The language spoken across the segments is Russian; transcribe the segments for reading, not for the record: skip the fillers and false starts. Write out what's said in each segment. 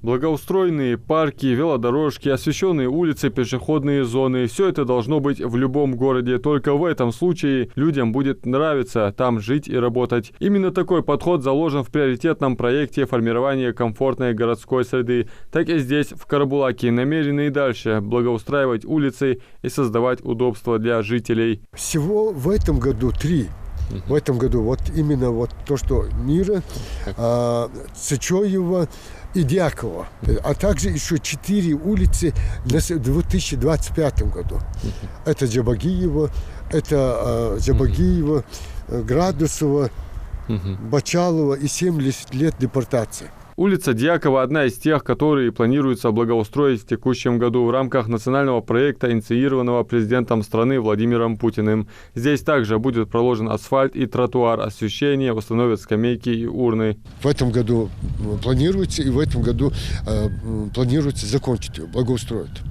Благоустроенные парки, велодорожки, освещенные улицы, пешеходные зоны – все это должно быть в любом городе. Только в этом случае людям будет нравиться там жить и работать. Именно такой подход заложен в приоритетном проекте формирования комфортной городской среды. Так и здесь, в Карабулаке, намерены и дальше благоустраивать улицы и создавать удобства для жителей. Всего в этом году 3. В этом году вот именно вот то, что Мира, Цычоева и Дьякова, а также еще 4 улицы в 2025 году. Это Джабагиева, Градусова, Бачалова и 70 лет депортации. Улица Дьякова – одна из тех, которые планируется благоустроить в текущем году в рамках национального проекта, инициированного президентом страны Владимиром Путиным. Здесь также будет проложен асфальт и тротуар, освещение, установят скамейки и урны. В этом году планируется, и в этом году планируется закончить ее, благоустроить.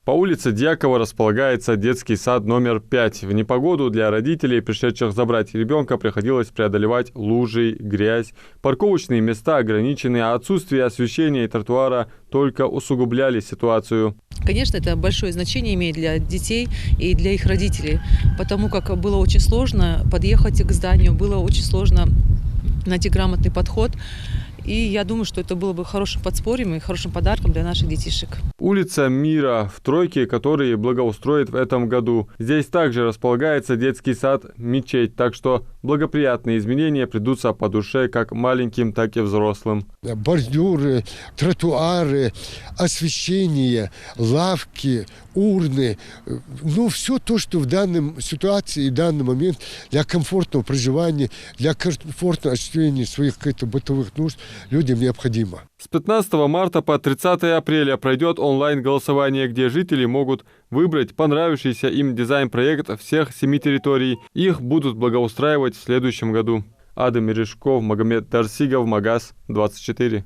По улице Дьякова располагается детский сад номер 5. В непогоду для родителей, пришедших забрать ребенка, приходилось преодолевать лужи, грязь. Парковочные места ограничены, а отсутствие освещения и тротуара только усугубляли ситуацию. Конечно, это большое значение имеет для детей и для их родителей, потому как было очень сложно подъехать к зданию, было очень сложно найти грамотный подход. И я думаю, что это было бы хорошим подспорьем и хорошим подарком для наших детишек. Улица Мира в тройке, которые благоустроят в этом году. Здесь также располагается детский сад, мечеть, так что благоприятные изменения придутся по душе как маленьким, так и взрослым. Бордюры, тротуары, освещение, лавки, урны. Ну, все то, что в данной ситуации и в данный момент для комфортного проживания, для комфортного осуществления своих каких-то бытовых нужд людям необходимо. С 15 марта по 30 апреля пройдет онлайн-голосование, где жители могут выбрать понравившийся им дизайн-проект всех 7 территорий. Их будут благоустраивать в следующем году. Адам Мережков, Магомед Дарсигов, Магаз 24.